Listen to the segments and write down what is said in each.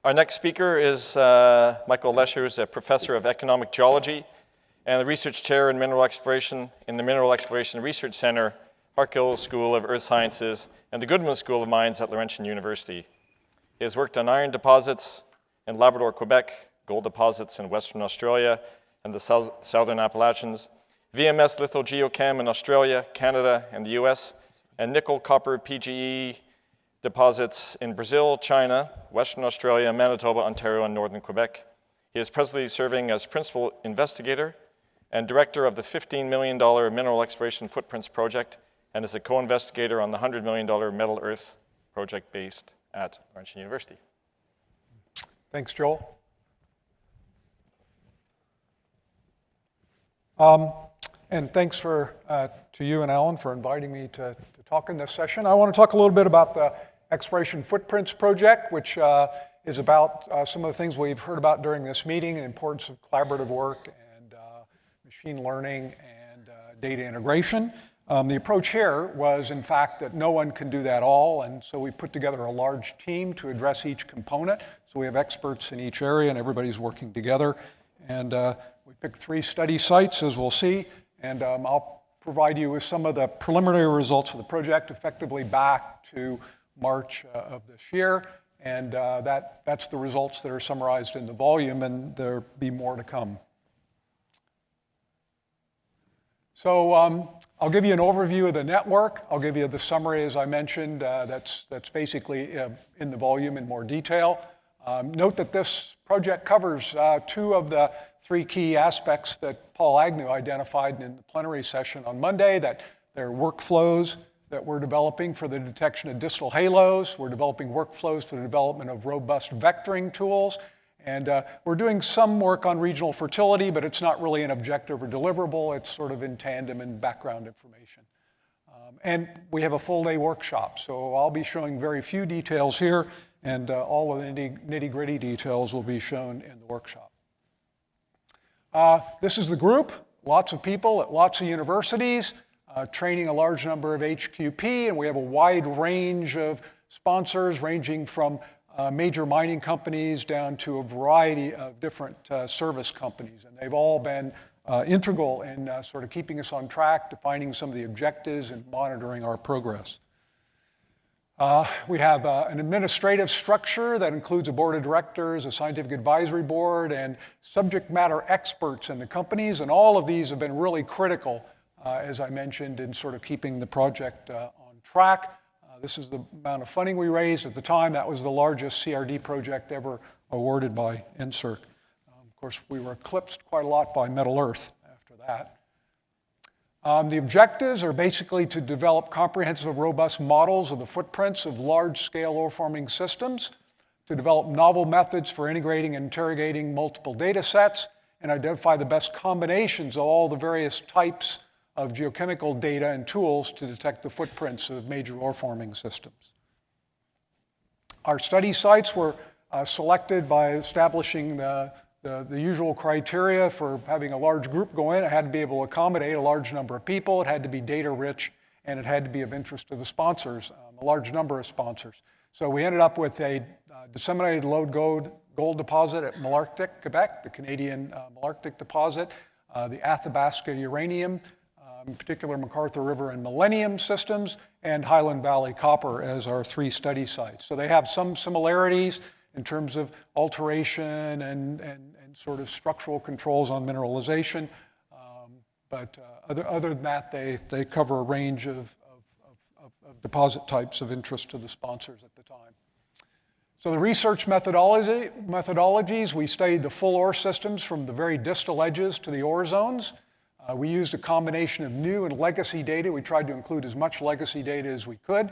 Our next speaker is Michael Lesher, who's a professor of economic geology and the research chair in mineral exploration in the Mineral Exploration Research Center, Hartgill School of Earth Sciences, and the Goodman School of Mines at Laurentian University. He has worked on iron deposits in Labrador, Quebec, gold deposits in Western Australia and the Southern Appalachians, VMS lithogeochem in Australia, Canada, and the US, and nickel, copper, PGE deposits in Brazil, China, Western Australia, Manitoba, Ontario, and Northern Quebec. He is presently serving as principal investigator and director of the $15 million Mineral Exploration Footprints Project, and is a co-investigator on the $100 million Metal Earth project based at Laurentian University. Thanks, Joel. And thanks to you and Alan for inviting me to talk in this session. I want to talk a little bit about the Exploration Footprints Project, which is about some of the things we've heard about during this meeting, the importance of collaborative work and machine learning and data integration. The approach here was, in fact, that no one can do that all, and so we put together a large team to address each component. So we have experts in each area, and everybody's working together. And we picked 3 study sites, as we'll see, and I'll provide you with some of the preliminary results of the project, effectively back to March of this year. And that's the results that are summarized in the volume, and there'll be more to come. So I'll give you an overview of the network. I'll give you the summary, as I mentioned, that's basically in the volume in more detail. Note that this project covers 2 of the 3 key aspects that Paul Agnew identified in the plenary session on Monday, that there are workflows that we're developing for the detection of distal halos. We're developing workflows for the development of robust vectoring tools. And we're doing some work on regional fertility, but it's not really an objective or deliverable. It's sort of in tandem and background information. And we have a full-day workshop, so I'll be showing very few details here, and all of the nitty-gritty details will be shown in the workshop. This is the group, lots of people at lots of universities, training a large number of HQP, and we have a wide range of sponsors ranging from major mining companies down to a variety of different service companies. And they've all been integral in sort of keeping us on track, defining some of the objectives, and monitoring our progress. We have an administrative structure that includes a board of directors, a scientific advisory board, and subject matter experts in the companies. And all of these have been really critical, as I mentioned, in sort of keeping the project on track. This is the amount of funding we raised. At the time, that was the largest CRD project ever awarded by NSERC. Of course, we were eclipsed quite a lot by Metal Earth after that. The objectives are basically to develop comprehensive, robust models of the footprints of large-scale ore-forming systems, to develop novel methods for integrating and interrogating multiple data sets, and identify the best combinations of all the various types of geochemical data and tools to detect the footprints of major ore-forming systems. Our study sites were selected by establishing the usual criteria for having a large group go in. It had to be able to accommodate a large number of people. It had to be data-rich, and it had to be of interest to the sponsors, a large number of sponsors. So we ended up with a disseminated load gold deposit at Malartic, Quebec, the Canadian Malartic deposit, the Athabasca uranium, in particular MacArthur River and Millennium systems, and Highland Valley Copper as our 3 study sites. So they have some similarities in terms of alteration and sort of structural controls on mineralization. But other than that, they cover a range of deposit types of interest to the sponsors at the time. So the research methodologies, we studied the full ore systems from the very distal edges to the ore zones. We used a combination of new and legacy data. We tried to include as much legacy data as we could,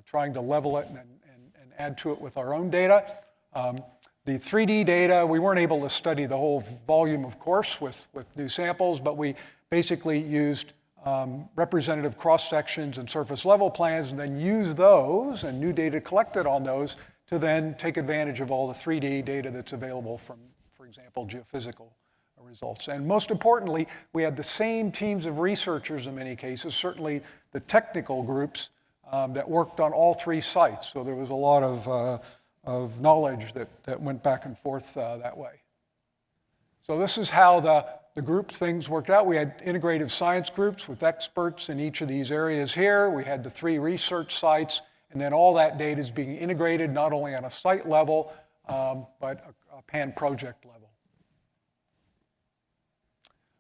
trying to level it and add to it with our own data. The 3D data, we weren't able to study the whole volume, of course, with new samples, but we basically used representative cross-sections and surface level plans, and then used those and new data collected on those to then take advantage of all the 3D data that's available from, for example, geophysical results. And most importantly, we had the same teams of researchers in many cases, certainly the technical groups that worked on all 3 sites. So there was a lot of of knowledge that went back and forth that way. So this is how the group things worked out. We had integrative science groups with experts in each of these areas here. We had the 3 research sites, and then all that data is being integrated not only on a site level, but a pan-project level.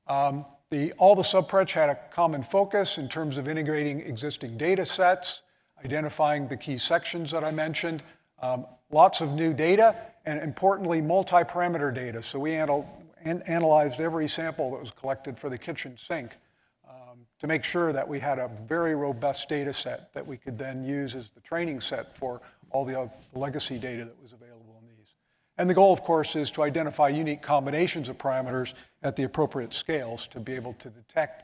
All the subprojects had a common focus in terms of integrating existing data sets, identifying the key sections that I mentioned, lots of new data, and importantly, multi-parameter data. So we analyzed every sample that was collected for the kitchen sink to make sure that we had a very robust data set that we could then use as the training set for all the legacy data that was available in these. And the goal, of course, is to identify unique combinations of parameters at the appropriate scales to be able to detect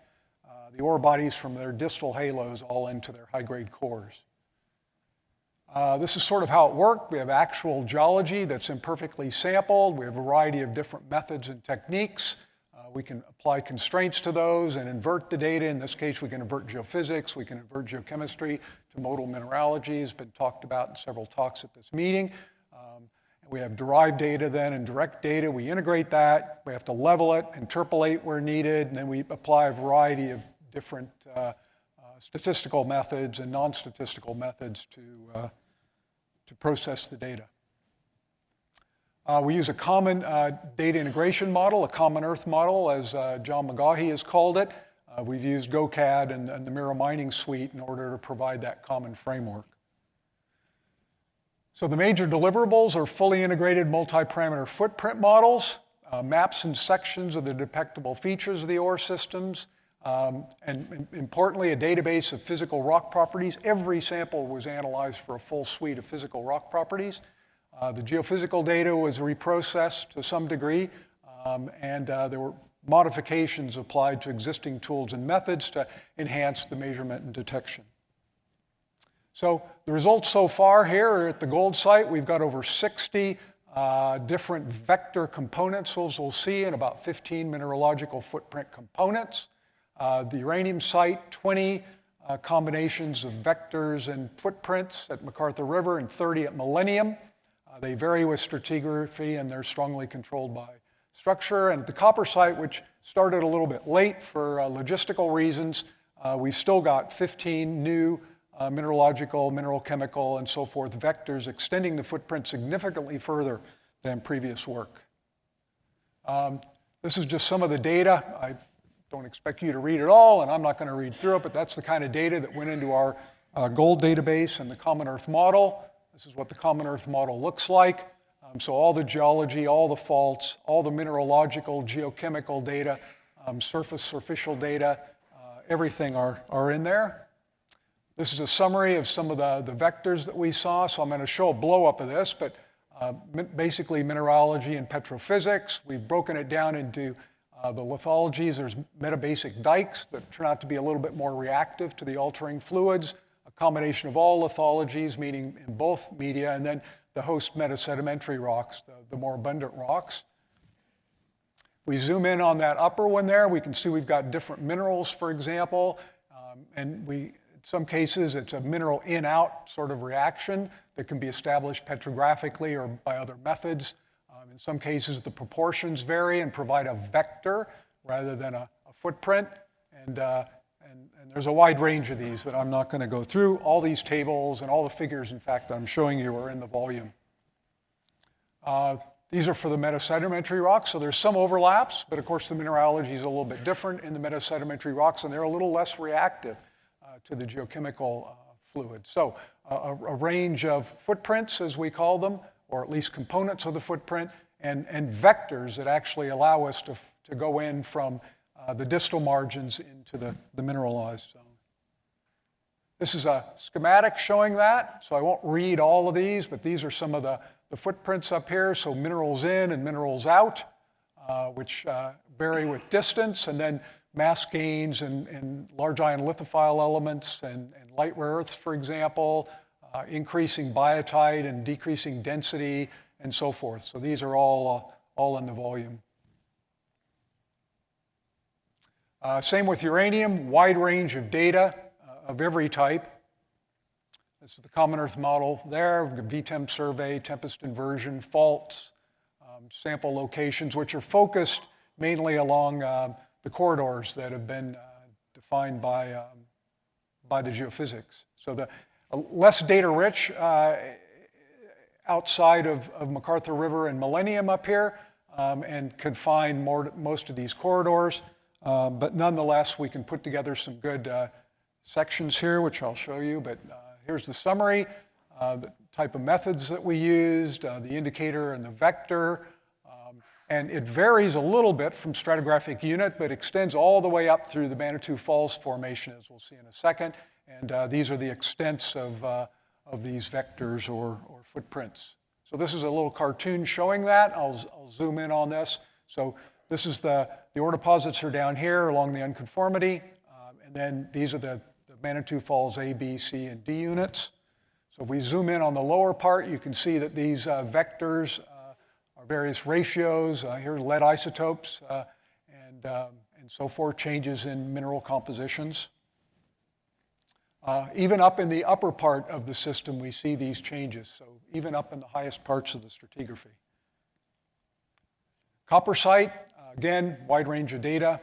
the ore bodies from their distal halos all into their high-grade cores. This is sort of how it worked. We have actual geology that's imperfectly sampled. We have a variety of different methods and techniques. We can apply constraints to those and invert the data. In this case, we can invert geophysics. We can invert geochemistry to modal mineralogy. It's been talked about in several talks at this meeting. We have derived data then and direct data. We integrate that. We have to level it, interpolate where needed, and then we apply a variety of different statistical methods and non-statistical methods to process the data. We use a common data integration model, a common earth model, as John McGaughey has called it. We've used GoCAD and the Miro Mining Suite in order to provide that common framework. So the major deliverables are fully integrated multi-parameter footprint models, maps and sections of the detectable features of the ore systems, and importantly, a database of physical rock properties. Every sample was analyzed for a full suite of physical rock properties. The geophysical data was reprocessed to some degree, and there were modifications applied to existing tools and methods to enhance the measurement and detection. So the results so far here are at the gold site. We've got over 60 different vector components, as we'll see, and about 15 mineralogical footprint components. The uranium site, 20 combinations of vectors and footprints at McArthur River and 30 at Millennium. They vary with stratigraphy and they're strongly controlled by structure. And at the copper site, which started a little bit late for logistical reasons, we've still got 15 new mineralogical, mineral chemical, and so forth vectors extending the footprint significantly further than previous work. This is just some of the data. I don't expect you to read it all, and I'm not going to read through it, but that's the kind of data that went into our gold database and the Common Earth model. This is what the Common Earth model looks like. So all the geology, all the faults, all the mineralogical, geochemical data, surfacial data, everything are in there. This is a summary of some of the vectors that we saw. So I'm going to show a blow-up of this, but basically mineralogy and petrophysics. We've broken it down into the lithologies. There's metabasic dikes that turn out to be a little bit more reactive to the altering fluids, a combination of all lithologies, meaning in both media, and then the host metasedimentary rocks, the more abundant rocks. We zoom in on that upper one there. We can see we've got different minerals, for example, and in some cases it's a mineral in-out sort of reaction that can be established petrographically or by other methods. In some cases, the proportions vary and provide a vector rather than a footprint. And there's a wide range of these that I'm not going to go through. All these tables and all the figures, in fact, that I'm showing you are in the volume. These are for the metasedimentary rocks, so there's some overlaps, but of course the mineralogy is a little bit different in the metasedimentary rocks, and they're a little less reactive to the geochemical fluid. So a range of footprints, as we call them, or at least components of the footprint, and vectors that actually allow us to go in from the distal margins into the mineralized zone. This is a schematic showing that, so I won't read all of these, but these are some of the footprints up here. So minerals in and minerals out, which vary with distance, and then mass gains and large ion lithophile elements and light rare earths, for example, increasing biotite and decreasing density, and so forth. So these are all in the volume. Same with uranium, wide range of data of every type. This is the Common Earth model there, VTEM survey, tempest inversion, faults, sample locations, which are focused mainly along the corridors that have been defined by the geophysics. So the less data rich outside of MacArthur River and Millennium up here, and could find most of these corridors. But nonetheless, we can put together some good sections here, which I'll show you. But here's the summary, the type of methods that we used, the indicator and the vector. And it varies a little bit from stratigraphic unit, but extends all the way up through the Manitou Falls Formation, as we'll see in a second. And these are the extents of these vectors or footprints. So this is a little cartoon showing that. I'll zoom in on this. So this is the ore deposits are down here along the unconformity. And then these are the Manitou Falls A, B, C, and D units. So if we zoom in on the lower part, you can see that these vectors are various ratios. Here are lead isotopes and so forth, changes in mineral compositions. Even up in the upper part of the system, we see these changes. So even up in the highest parts of the stratigraphy. Coppersite, again, wide range of data.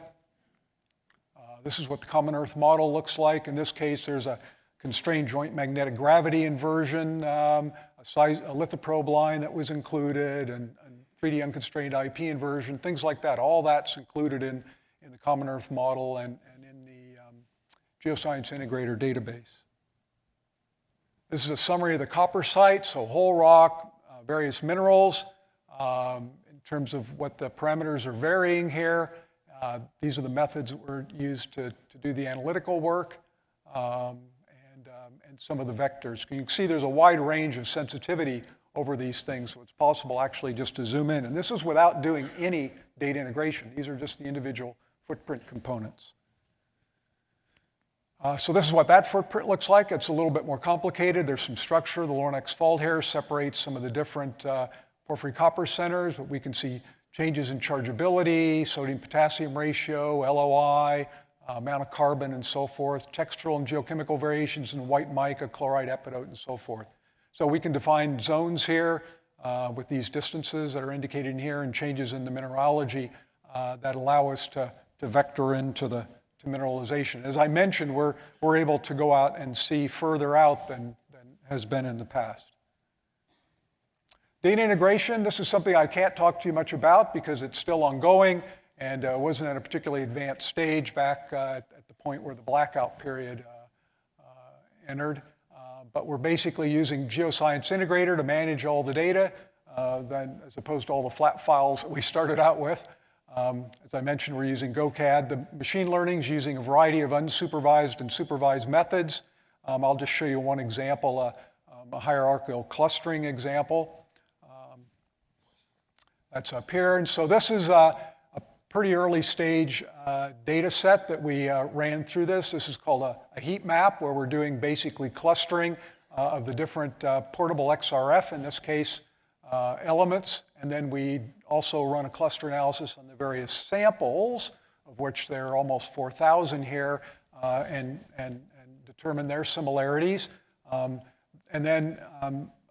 This is what the Common Earth model looks like. In this case, there's a constrained joint magnetic gravity inversion, a lithoprobe line that was included, and 3D unconstrained IP inversion, things like that. All that's included in the Common Earth model and in the Geoscience Integrator database. This is a summary of the coppersite, so whole rock, various minerals. In terms of what the parameters are varying here, these are the methods that were used to do the analytical work, and some of the vectors. You can see there's a wide range of sensitivity over these things, so it's possible actually just to zoom in. And this is without doing any data integration. These are just the individual footprint components. So this is what that footprint looks like. It's a little bit more complicated. There's some structure. The Lornex fault here separates some of the different porphyry copper centers, but we can see changes in chargeability, sodium-potassium ratio, LOI, amount of carbon, and so forth, textural and geochemical variations in white mica, chloride epidote, and so forth. So we can define zones here with these distances that are indicated in here and changes in the mineralogy that allow us to vector into the mineralization. As I mentioned, we're able to go out and see further out than has been in the past. Data integration, this is something I can't talk to you much about because it's still ongoing and wasn't at a particularly advanced stage back at the point where the blackout period entered. But we're basically using Geoscience Integrator to manage all the data, then, as opposed to all the flat files that we started out with. As I mentioned, we're using GoCAD. The machine learning is using a variety of unsupervised and supervised methods. I'll just show you one example, a hierarchical clustering example. That's up here. And so this is a pretty early stage data set that we ran through this. This is called a heat map, where we're doing basically clustering of the different portable XRF, in this case, elements. And then we also run a cluster analysis on the various samples, of which there are almost 4,000 here, and determine their similarities. And then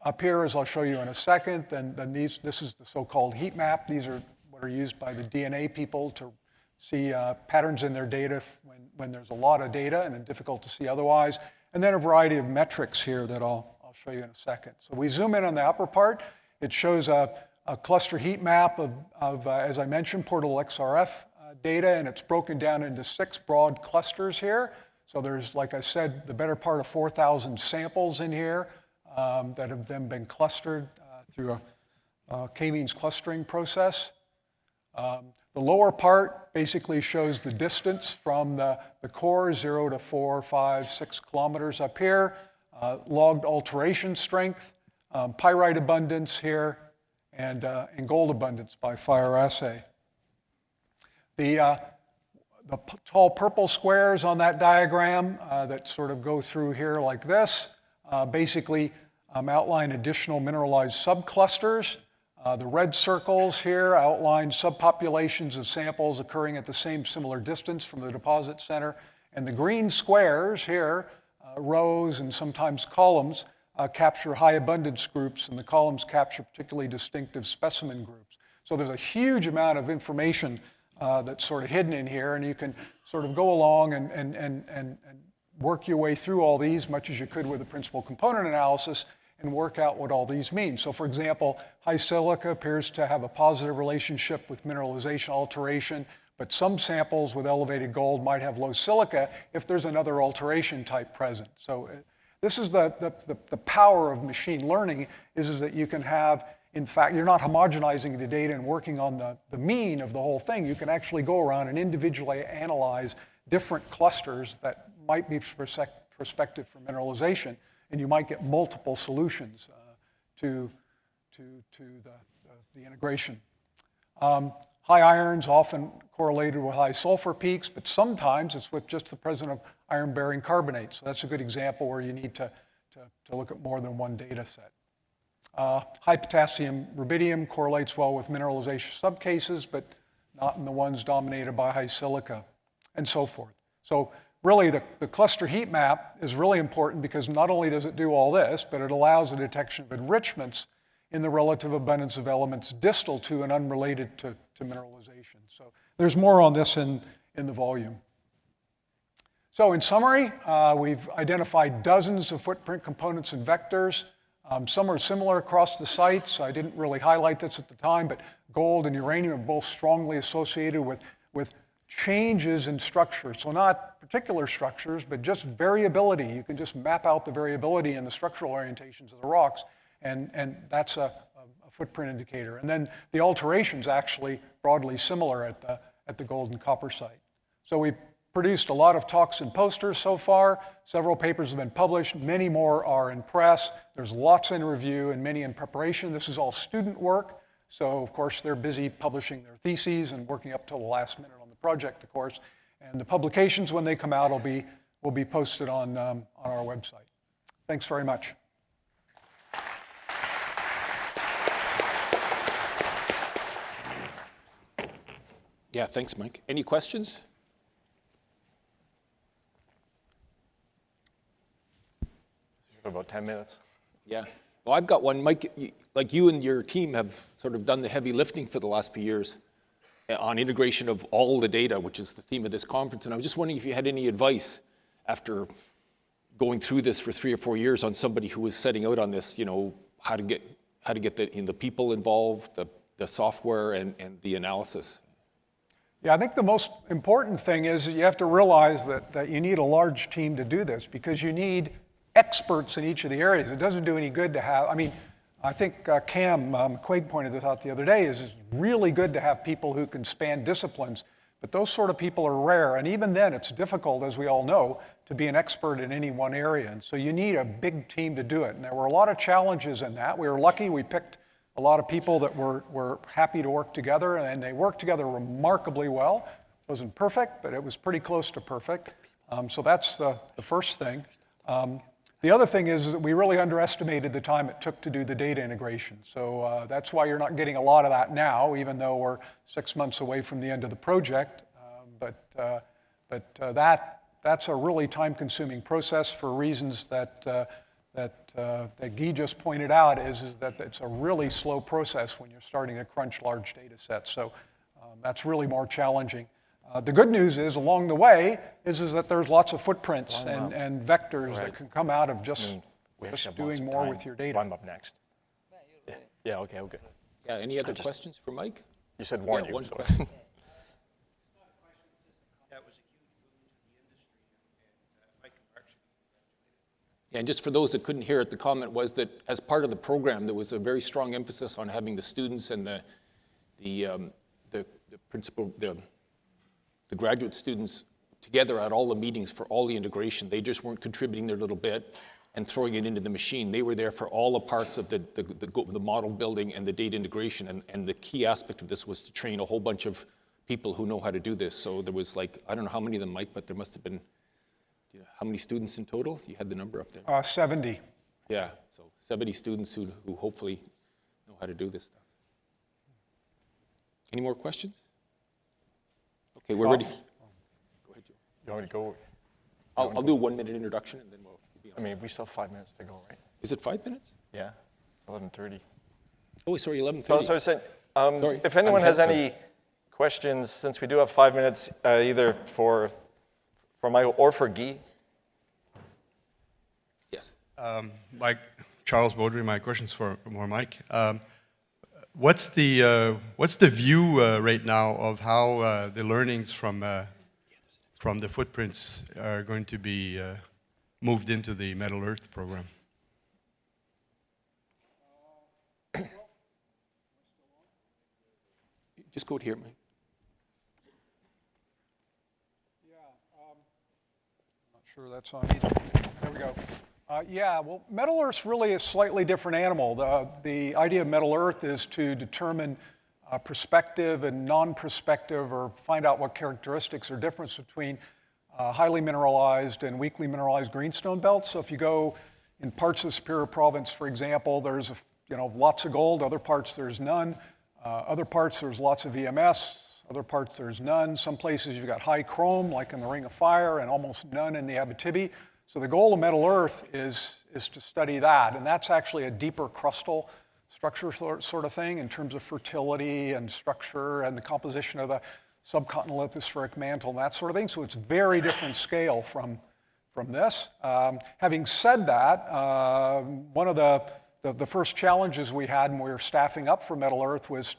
up here, as I'll show you in a second, then this is the so-called heat map. These are what are used by the DNA people to see patterns in their data when there's a lot of data and difficult to see otherwise. And then a variety of metrics here that I'll show you in a second. So we zoom in on the upper part. It shows a cluster heat map of as I mentioned, portable XRF data, and it's broken down into 6 broad clusters here. So there's, like I said, the better part of 4,000 samples in here that have then been clustered through a k-means clustering process. The lower part basically shows the distance from the core, 0 to 4, 5, 6 kilometers up here, logged alteration strength, pyrite abundance here, and gold abundance by fire assay. The tall purple squares on that diagram that sort of go through here like this basically outline additional mineralized subclusters. The red circles here outline subpopulations of samples occurring at the same similar distance from the deposit center. And the green squares here rows and sometimes columns capture high abundance groups, and the columns capture particularly distinctive specimen groups. So there's a huge amount of information that's sort of hidden in here, and you can sort of go along and work your way through all these, much as you could with a principal component analysis, and work out what all these mean. So for example, high silica appears to have a positive relationship with mineralization alteration, but some samples with elevated gold might have low silica if there's another alteration type present. So this is the power of machine learning, is that you can have, in fact, you're not homogenizing the data and working on the mean of the whole thing. You can actually go around and individually analyze different clusters that might be prospective for mineralization, and you might get multiple solutions to the integration. High irons often correlated with high sulfur peaks, but sometimes it's with just the presence of iron-bearing carbonate. So that's a good example where you need to look at more than one data set. High potassium rubidium correlates well with mineralization subcases, but not in the ones dominated by high silica, and so forth. So really, the cluster heat map is really important because not only does it do all this, but it allows the detection of enrichments in the relative abundance of elements distal to and unrelated to mineralization. So there's more on this in the volume. So in summary, we've identified dozens of footprint components and vectors. Some are similar across the sites. I didn't really highlight this at the time, but gold and uranium are both strongly associated with changes in structure. So not particular structures, but just variability. You can just map out the variability in the structural orientations of the rocks, and that's a footprint indicator. And then the alteration's actually broadly similar at the gold and copper site. So we've produced a lot of talks and posters so far. Several papers have been published. Many more are in press. There's lots in review and many in preparation. This is all student work. So of course they're busy publishing their theses and working up till the last minute on the project, of course. And the publications, when they come out, will be posted on our website. Thanks very much. Yeah, thanks, Mike. Any questions? About 10 minutes. Yeah. Well, I've got one. Mike, like you and your team have sort of done the heavy lifting for the last few years on integration of all the data, which is the theme of this conference. And I was just wondering if you had any advice after going through this for 3 or 4 years on somebody who was setting out on this, how to get the people involved, the software and the analysis. Yeah, I think the most important thing is you have to realize that you need a large team to do this because you need experts in each of the areas. It doesn't do any good to have, I think Cam Quaig pointed this out the other day, is it's really good to have people who can span disciplines, but those sort of people are rare, and even then it's difficult, as we all know, to be an expert in any one area, and so you need a big team to do it, and there were a lot of challenges in that. We were lucky, we picked a lot of people that were happy to work together, and they worked together remarkably well. It wasn't perfect, but it was pretty close to perfect, so that's the first thing. The other thing is that we really underestimated the time it took to do the data integration. So that's why you're not getting a lot of that now, even though we're 6 months away from the end of the project. That's a really time-consuming process for reasons that Guy just pointed out, is that it's a really slow process when you're starting to crunch large data sets. So that's really more challenging. The good news is, along the way, is that there's lots of footprints and vectors that can come out of just doing more with your data. I'm up next. Yeah, okay. Yeah, any other questions for Mike? You said warn Yeah, you. one So. question. Yeah, and just for those that couldn't hear it, the comment was that as part of the program, there was a very strong emphasis on having the students and the graduate students together at all the meetings for all the integration. They just weren't contributing their little bit and throwing it into the machine. They were there for all the parts of the model building and the data integration. And the key aspect of this was to train a whole bunch of people who know how to do this. So there was I don't know how many of them, Mike, but there must have been, how many students in total? You had the number up there. 70. Yeah, so 70 students who hopefully know how to do this stuff. Any more questions? Okay, we're ready. Go ahead, Joe. You want me to go? I'll do a 1-minute introduction and then we'll. I mean, we still have 5 minutes to go, right? Is it 5 minutes? Yeah, it's 11:30. Oh, sorry, 11:30. So I said, Sorry, if anyone I'm has helping. any questions, since we do have 5 minutes, either for Michael or for Guy. Yes. Mike, Charles Baudry, my question's for Mike. What's the view right now of how the learnings from the footprints are going to be moved into the Metal Earth program? Just go to here, Mike. Not sure that's on either. There we go. Yeah, well, Metal Earth's really a slightly different animal. The idea of Metal Earth is to determine prospective and non-prospective, or find out what characteristics are difference between highly mineralized and weakly mineralized greenstone belts. So if you go in parts of the Superior Province, for example, there's lots of gold. Other parts there's none. Other parts there's lots of VMS. Other parts there's none. Some places you've got high chrome, like in the Ring of Fire, and almost none in the Abitibi. So the goal of Metal Earth is to study that, and that's actually a deeper crustal structure sort of thing in terms of fertility and structure and the composition of the subcontinental lithospheric mantle and that sort of thing. So it's very different scale from this. Having said that, one of the first challenges we had when we were staffing up for Metal Earth was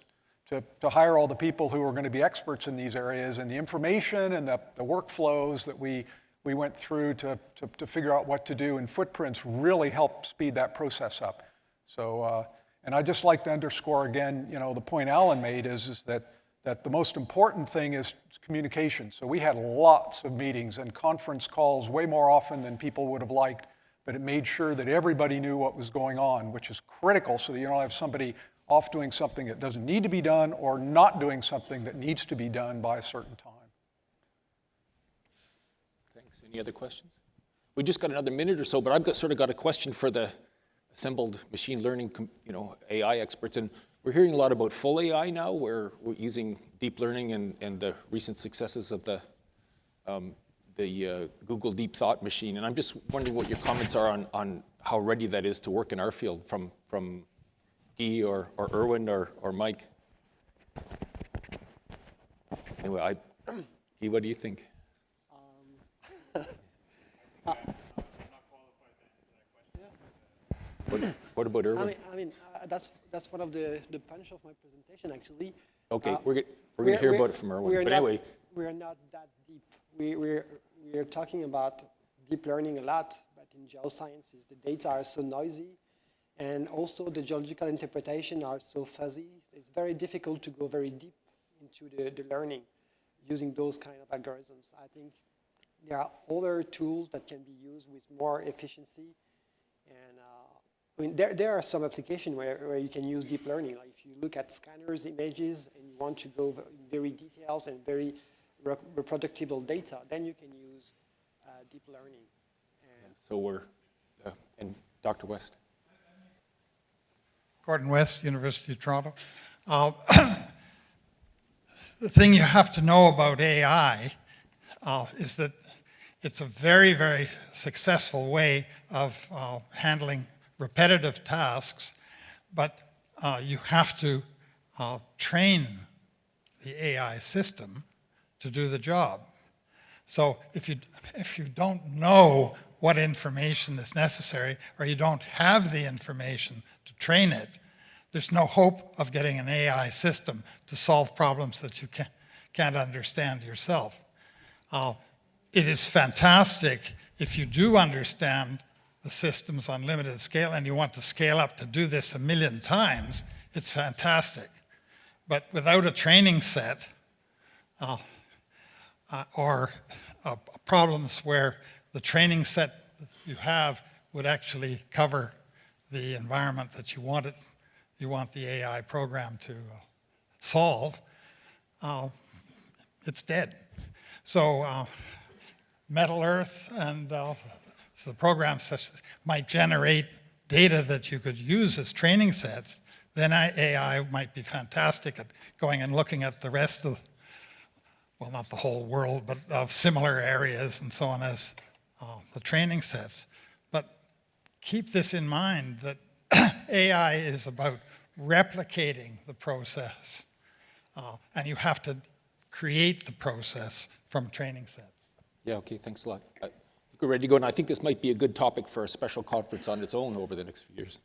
to hire all the people who were going to be experts in these areas, and the information and the workflows that we went through to figure out what to do in footprints really helped speed that process up. So, and I'd just like to underscore again, the point Alan made is that the most important thing is communication. So we had lots of meetings and conference calls way more often than people would have liked, but it made sure that everybody knew what was going on, which is critical so that you don't have somebody off doing something that doesn't need to be done or not doing something that needs to be done by a certain time. Thanks. Any other questions? We just got another minute or so, but I've got a question for the assembled machine learning, AI experts. And we're hearing a lot about full AI now, where we're using deep learning and the recent successes of the Google Deep Thought machine. And I'm just wondering what your comments are on how ready that is to work in our field from Guy or Erwin or Mike. Anyway, Guy, what do you think? What about Erwin? I mean, that's one of the punch of my presentation, actually. Okay, we're going to hear about it from Erwin. But anyway, we're not that deep. We're talking about deep learning a lot, but in geosciences, the data are so noisy, and also the geological interpretation are so fuzzy. It's very difficult to go very deep into the learning using those kind of algorithms. I think there are other tools that can be used with more efficiency, and I mean, there are some applications where you can use deep learning. Like if you look at scanners, images, and you want to go in very details and very reproducible data, then you can use deep learning. And so and Dr. West. Gordon West, University of Toronto. The thing you have to know about AI is that it's a very, very successful way of handling repetitive tasks, but you have to train the AI system to do the job. So if you don't know what information is necessary, or you don't have the information to train it, there's no hope of getting an AI system to solve problems that you can't understand yourself. It is fantastic if you do understand the systems on limited scale and you want to scale up to do this 1 million times, it's fantastic. But without a training set or problems where the training set that you have would actually cover the environment that you want the AI program to solve, it's dead. So Metal Earth and the programs such might generate data that you could use as training sets. Then AI might be fantastic at going and looking at the rest of, well, not the whole world, but of similar areas and so on as the training sets. But keep this in mind, that AI is about replicating the process. And you have to create the process from training sets. Yeah, okay, thanks a lot. I think we're ready to go, and I think this might be a good topic for a special conference on its own over the next few years.